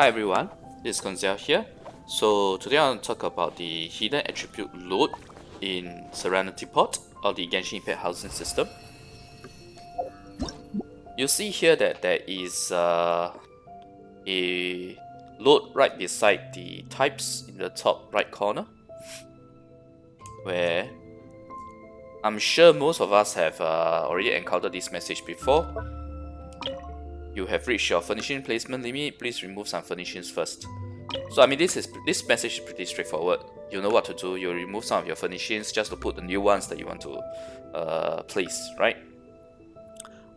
Hi everyone, this is Koinzell here. So today I want to talk about the hidden attribute load in Serenitea Pot or the Genshin Impact housing system. You see here that there is a load right beside the types in the top right corner, where I'm sure most of us have already encountered this message before. You have reached your furnishing placement limit, please remove some furnishings first. So I mean this message is pretty straightforward. You know what to do, you remove some of your furnishings just to put the new ones that you want to place, right?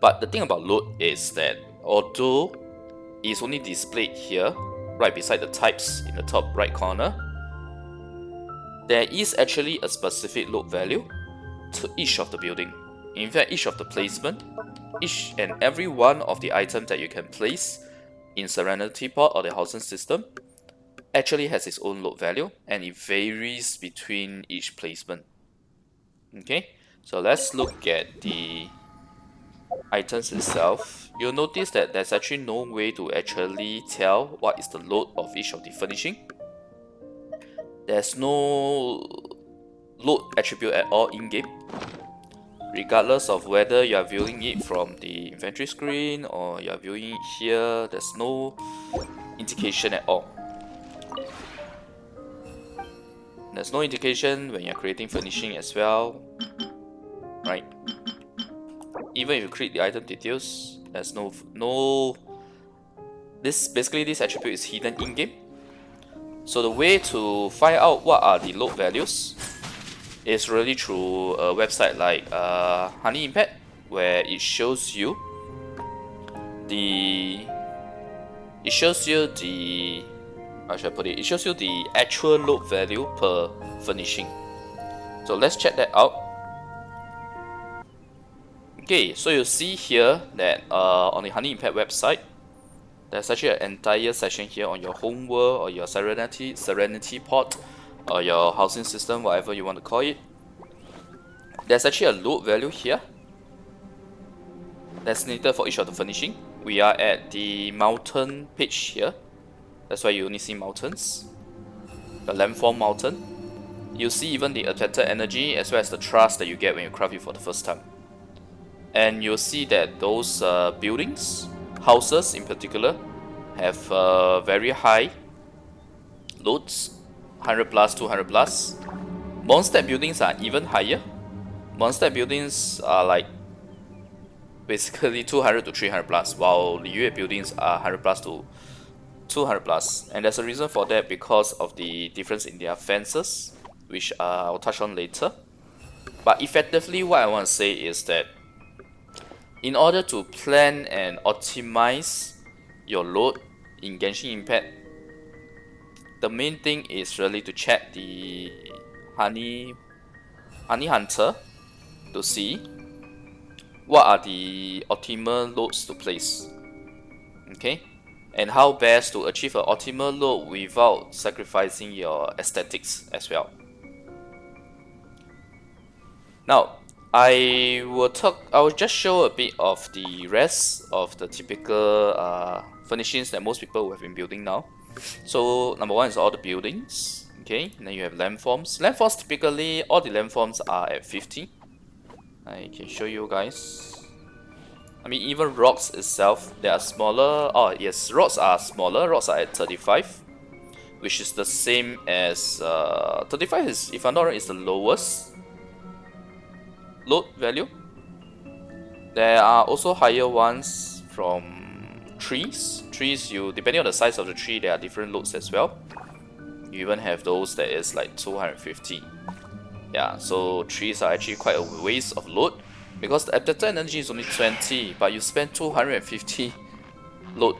But the thing about load is that although it's only displayed here, right beside the types in the top right corner, there is actually a specific load value to each of the building. In fact, each of the placement, each and every one of the items that you can place in Serenitea Pot or the housing system actually has its own load value, and it varies between each placement. Okay, so let's look at the items itself. You'll notice that there's actually no way to actually tell what is the load of each of the furnishing. There's no load attribute at all in-game, regardless of whether you are viewing it from the inventory screen or you are viewing it here. There's no indication at all. There's no indication when you're creating furnishing as well, right? Even if you create the item details, there's this attribute is hidden in-game. So the way to find out what are the load values is really through a website like Honey Impact, where it shows you the how should I put it? It shows you the actual load value per furnishing. So let's check that out. Okay, so you see here that on the Honey Impact website, there's actually an entire section here on your home world or your Serenitea Pot or your housing system, whatever you want to call it. There's actually a load value here designated for each of the furnishing. We are at the mountain page here. That's why you only see mountains. The landform mountain. You see even the Adeptal Energy as well as the trust that you get when you craft it for the first time. And you'll see that those buildings, houses in particular, have very high loads, 100 plus, 200 plus. Monster buildings are even higher. Monster buildings are like basically 200 to 300 plus, while the Yue buildings are 100 plus to 200 plus. And there's a reason for that because of the difference in their fences, which I'll touch on later. But effectively, what I want to say is that in order to plan and optimize your load in Genshin Impact, the main thing is really to check the Honey Hunter to see what are the optimal loads to place. Okay, and how best to achieve an optimal load without sacrificing your aesthetics as well. Now, I will just show a bit of the rest of the typical furnishings that most people have been building now. So number one is all the buildings. Okay, and then you have landforms. Landforms, typically all the landforms are at 50. I can show you guys. I mean, even rocks itself, they are smaller. Oh yes, rocks are smaller. Rocks are at 35, which is the same as 35 is, if I'm not wrong, is the lowest load value. There are also higher ones from trees. Trees, you depending on the size of the tree, there are different loads as well. You even have those that is like 250. Yeah, so trees are actually quite a waste of load because the Adeptal Energy is only 20, but you spend 250 load.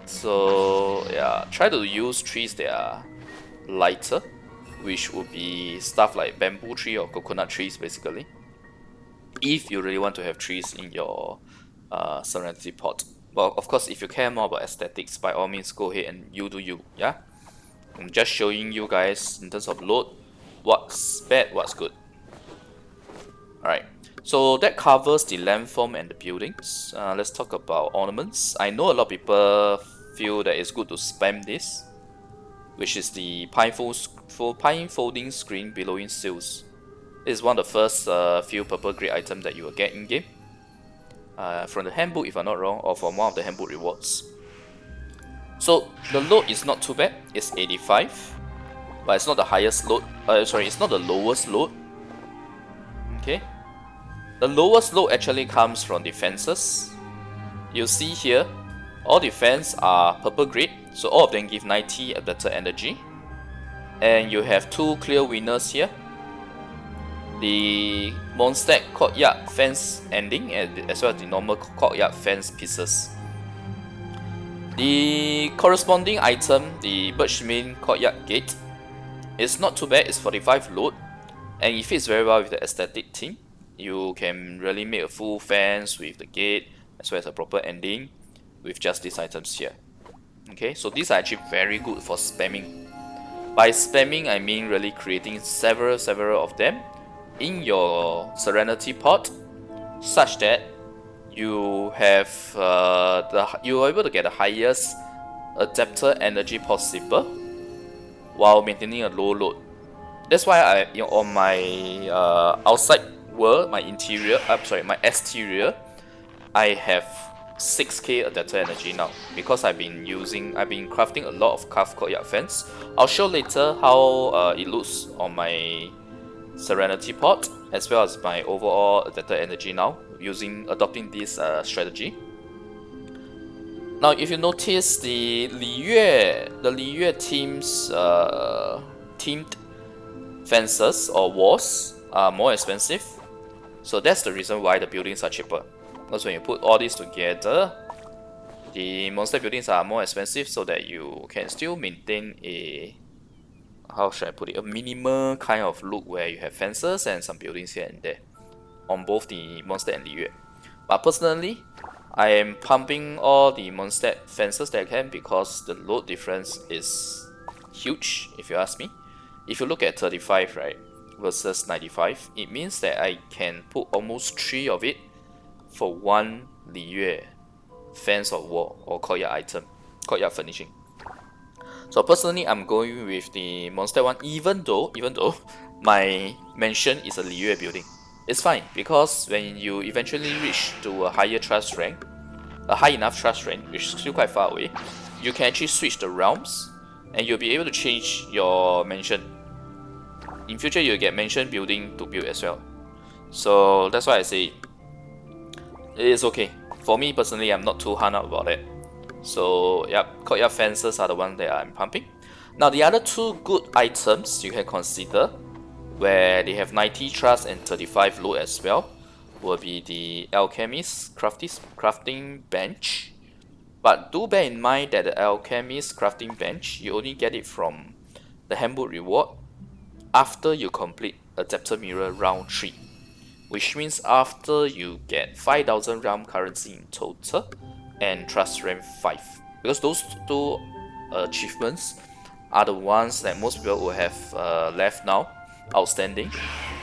So yeah, try to use trees that are lighter, which would be stuff like bamboo tree or coconut trees basically, if you really want to have trees in your Serenitea Pot. Well, of course, if you care more about aesthetics, by all means go ahead and you do you, yeah? I'm just showing you guys in terms of load, what's bad, what's good. Alright, so that covers the landform and the buildings. Let's talk about ornaments. I know a lot of people feel that it's good to spam this, which is the pine folding screen billowing seals. This is one of the first few purple grade items that you will get in game. From the handbook if I'm not wrong, or from one of the handbook rewards. So the load is not too bad, it's 85, but it's not the highest load, it's not the lowest load. Okay, the lowest load actually comes from defenses. You see here, all defense are purple grade, so all of them give 90 Adeptal Energy. And you have two clear winners here. The Monster Courtyard Fence ending, as well as the normal Courtyard Fence pieces. The corresponding item, the Birchmane Courtyard Gate, is not too bad, it's 45 load, and it fits very well with the aesthetic theme. You can really make a full fence with the gate, as well as a proper ending, with just these items here. Okay, so these are actually very good for spamming. By spamming, I mean really creating several of them in your Serenitea Pot, such that you have you are able to get the highest Adeptal Energy possible while maintaining a low load. That's why on my outside world, my exterior, I have 6k Adeptal Energy now, because I've been crafting a lot of carved courtyard fence. I'll show later how it looks on my Serenitea Pot, as well as my overall Adeptal Energy now, adopting this strategy. Now, if you notice, the Li Yue team's themed fences or walls are more expensive, so that's the reason why the buildings are cheaper. Because when you put all these together, the monster buildings are more expensive, so that you can still maintain a, how should I put it, a minimal kind of look where you have fences and some buildings here and there on both the monster and Li Yue. But personally, I am pumping all the monster fences that I can, because the load difference is huge, if you ask me. If you look at 35, right, versus 95, it means that I can put almost 3 of it for one Li Yue fence or wall or courtyard item, courtyard furnishing. So personally, I'm going with the monster one, even though my mansion is a Li Yue building. It's fine, because when you eventually reach to a higher trust rank, a high enough trust rank, which is still quite far away, you can actually switch the realms, and you'll be able to change your mansion. In future, you'll get mansion building to build as well. So that's why I say it is okay. For me personally, I'm not too hung up about it. So yep, courtyard fences are the ones that I'm pumping. Now the other two good items you can consider, where they have 90 trust and 35 load as well, will be the Alchemist crafting bench. But do bear in mind that the Alchemist crafting bench, you only get it from the handbook reward after you complete Adeptal Mirror round 3, which means after you get 5,000 realm currency in total and trust rank 5. Because those two achievements are the ones that most people will have left now outstanding.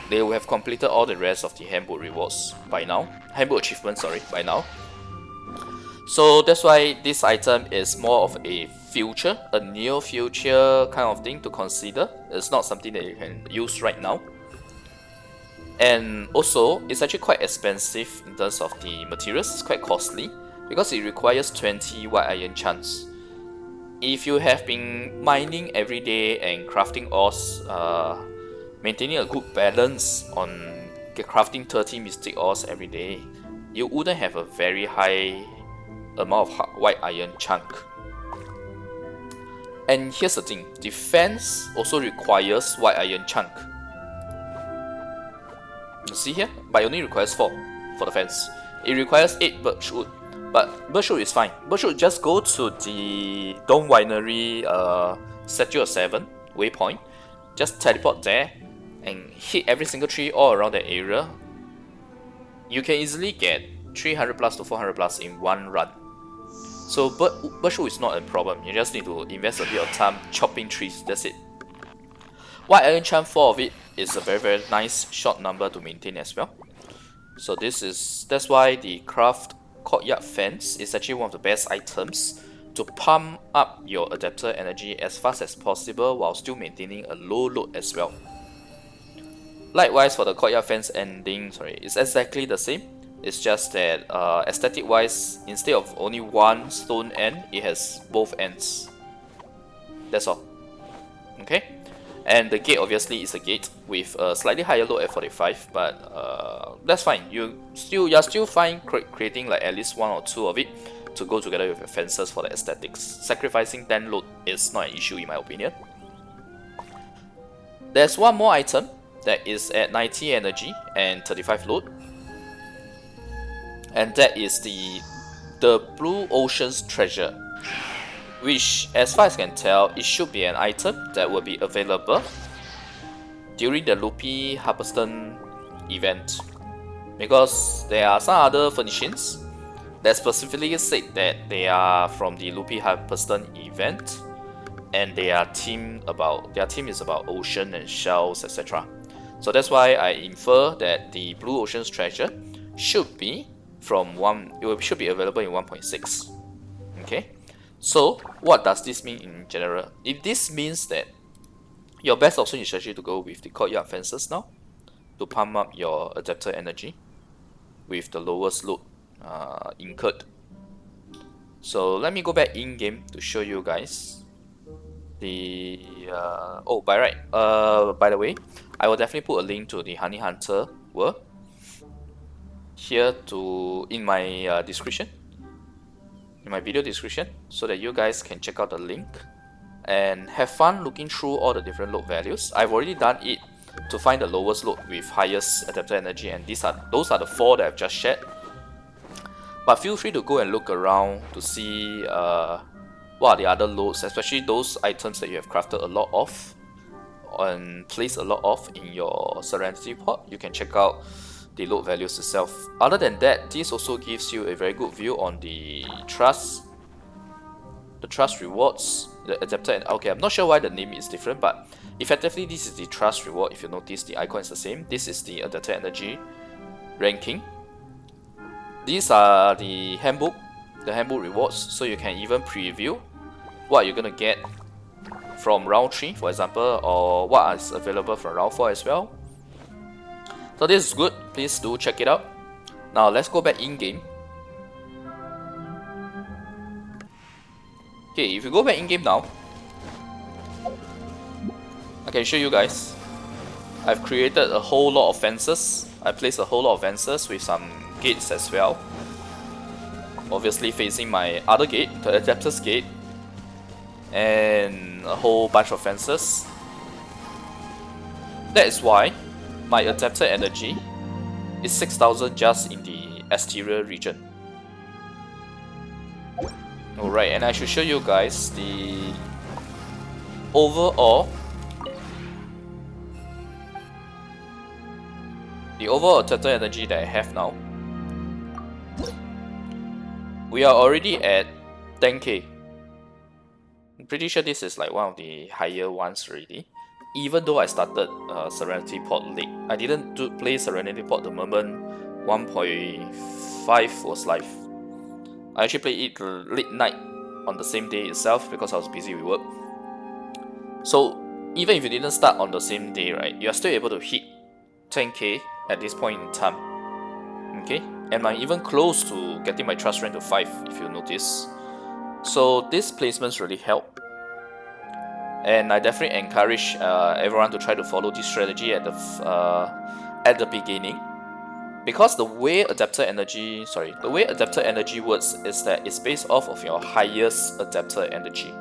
They will have completed all the rest of the handbook rewards by now, handbook achievements, sorry, by now. So that's why this item is more of a future, a near future kind of thing to consider. It's not something that you can use right now. And also, it's actually quite expensive in terms of the materials. It's quite costly because it requires 20 white iron chunks. If you have been mining every day and crafting ores, maintaining a good balance on crafting 30 mystic ores every day, you wouldn't have a very high amount of white iron chunk. And here's the thing, defense also requires white iron chunk. You see here, but it only requires 4 for the fence. It requires 8 birchwood, but birchwood is fine. Birchwood, just go to the Dome Winery Statue of 7 waypoint, just teleport there and hit every single tree all around that area. You can easily get 300 plus to 400 plus in one run. So birchwood is not a problem, you just need to invest a bit of time chopping trees, that's it. White iron chunk, 4 of it is a very nice short number to maintain as well. So that's why the craft courtyard fence is actually one of the best items to pump up your adapter energy as fast as possible while still maintaining a low load as well. Likewise for the courtyard fence ending, it's exactly the same. It's just that aesthetic wise, instead of only one stone end, it has both ends. That's all. Okay, and the gate obviously is a gate with a slightly higher load at 45, but that's fine. You're still fine creating like at least one or two of it to go together with your fences for the aesthetics. Sacrificing 10 load is not an issue in my opinion. There's one more item that is at 90 energy and 35 load, and that is the Blue Ocean's Treasure, which as far as I can tell, it should be an item that will be available during the Loopy Harveston event, because there are some other furnishings that specifically said that they are from the Loopy Harveston event, and their theme is about ocean and shells, etc. So that's why I infer that the Blue Ocean's Treasure should be should be available in 1.6. Okay, so what does this mean in general? If this means that your best option is actually to go with the courtyard fences now to pump up your adapter energy with the lowest load incurred. So let me go back in game to show you guys the by the way, I will definitely put a link to the Honey Hunter world here in my description, in my video description, so that you guys can check out the link and have fun looking through all the different load values. I've already done it to find the lowest load with highest adapter energy, and those are the 4 that I've just shared. But feel free to go and look around to see what are the other loads, especially those items that you have crafted a lot of and placed a lot of in your Serenitea Pot. You can check out the load values itself. Other than that, this also gives you a very good view on the trust rewards, the adapter. And okay, I'm not sure why the name is different, but effectively this is the trust reward. If you notice, the icon is the same. This is the adapter energy ranking. These are the handbook rewards, so you can even preview what you're gonna get from round 3, for example, or what is available from round 4 as well. So this is good, please do check it out. Now let's go back in game. Okay, if you go back in game now, I can show you guys. I've created a whole lot of fences. I placed a whole lot of fences with some gates as well. Obviously facing my other gate, the adapter's gate, and a whole bunch of fences. That is why my adapter energy is 6000 just in the exterior region. Alright, and I should show you guys the overall adapter energy that I have now. We are already at 10k. I'm pretty sure this is like one of the higher ones already. Even though I started Serenitea Pot late. I didn't play Serenitea Pot the moment 1.5 was live. I actually played it late night on the same day itself because I was busy with work. So even if you didn't start on the same day, right, you are still able to hit 10k at this point in time. Okay, and I'm even close to getting my trust rank to 5 if you notice. So these placements really help, and I definitely encourage everyone to try to follow this strategy at the beginning, because the way adapter energy works is that it's based off of your highest adapter energy,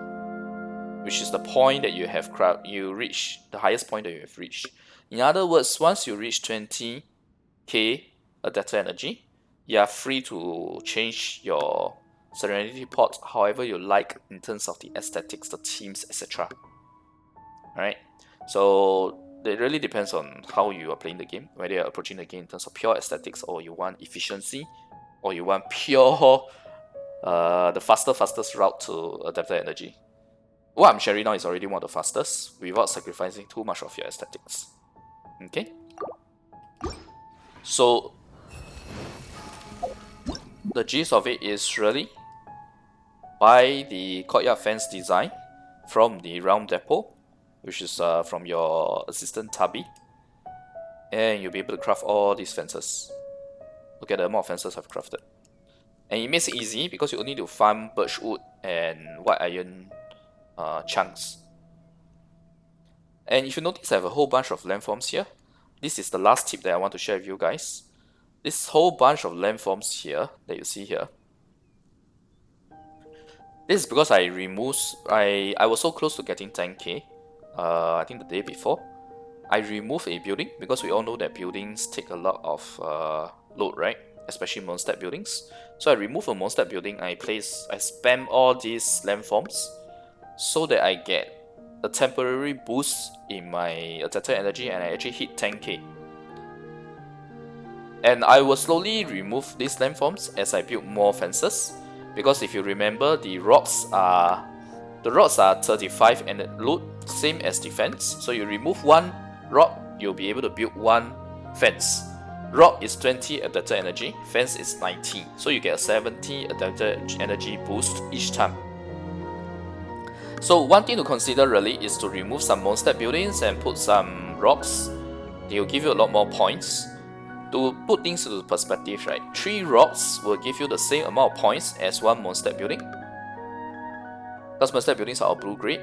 which is the point that you reach, the highest point that you have reached. In other words, once you reach 20k adapter energy, you are free to change your Serenitea Pot however you like in terms of the aesthetics, the themes, etc. Alright, so it really depends on how you are playing the game, whether you're approaching the game in terms of pure aesthetics, or you want efficiency, or you want pure the fastest route to adapter energy. What I'm sharing now is already one of the fastest without sacrificing too much of your aesthetics. Okay, so the gist of it is really buy the courtyard fence design from the realm depot, which is from your assistant Tabi, and you'll be able to craft all these fences. Look at the amount of fences I've crafted. And it makes it easy because you only need to farm birch wood and white iron chunks. And if you notice, I have a whole bunch of landforms here. This is the last tip that I want to share with you guys. This whole bunch of landforms here that you see here. This is because I was so close to getting 10k. I think the day before. I removed a building because we all know that buildings take a lot of load, right? Especially Mondstadt buildings. So I remove a Mondstadt building, I spam all these landforms so that I get a temporary boost in my Adeptal Energy and I actually hit 10k. And I will slowly remove these landforms as I build more fences, because if you remember, the rocks are 35 and load, same as defense. So you remove one rock, you'll be able to build one fence. Rock is 20 Adeptal Energy, fence is 19, so you get a 70 Adeptal Energy boost each time. So one thing to consider really is to remove some Mondstadt buildings and put some rocks. They will give you a lot more points. To put things into perspective, right, 3 rocks will give you the same amount of points as 1 Mondstadt building, because Mondstadt buildings are all blue grade.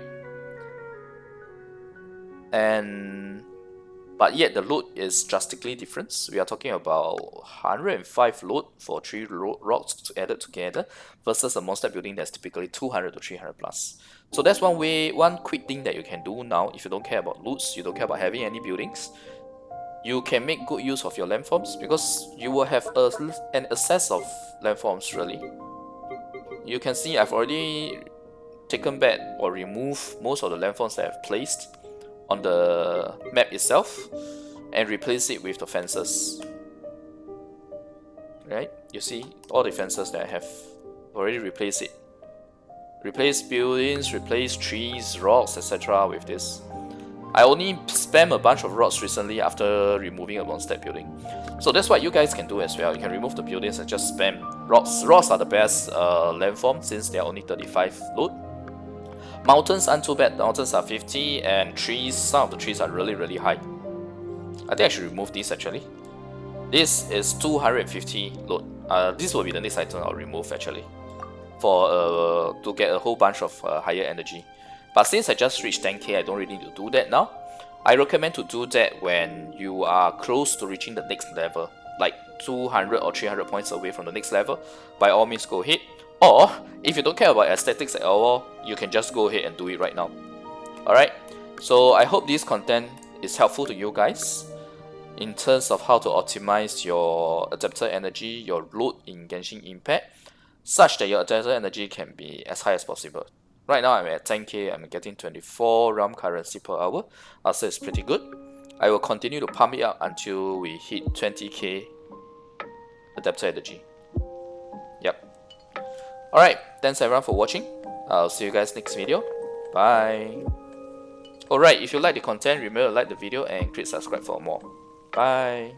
But yet the load is drastically different. We are talking about 105 load for 3 rocks added together versus a Mondstadt building that's typically 200 to 300 plus. So that's one quick thing that you can do now if you don't care about loots, you don't care about having any buildings. You can make good use of your landforms because you will have an excess of landforms really. You can see I've already taken back or removed most of the landforms that I've placed on the map itself and replace it with the fences. Right? You see all the fences that I have already replaced it. Replace buildings, replace trees, rocks, etc. with this. I only spam a bunch of rocks recently after removing a Mondstadt building. So that's what you guys can do as well. You can remove the buildings and just spam rocks. Rocks are the best landform since they are only 35 load. Mountains aren't too bad. Mountains are 50, and trees, some of the trees are really high. I think I should remove this actually. This is 250 load. This will be the next item I'll remove actually, for to get a whole bunch of higher energy. But since I just reached 10k, I don't really need to do that now. I recommend to do that when you are close to reaching the next level, like 200 or 300 points away from the next level. By all means go ahead. Or if you don't care about aesthetics at all, you can just go ahead and do it right now. Alright, so I hope this content is helpful to you guys in terms of how to optimize your Adeptal Energy, your load in Genshin Impact, such that your Adeptal Energy can be as high as possible. Right now I'm at 10k, I'm getting 24 realm currency per hour. I'll say it's pretty good. I will continue to pump it up until we hit 20k Adeptal Energy. Yep. Alright, thanks everyone for watching. I'll see you guys next video. Bye. Alright, if you like the content, remember to like the video and click subscribe for more. Bye.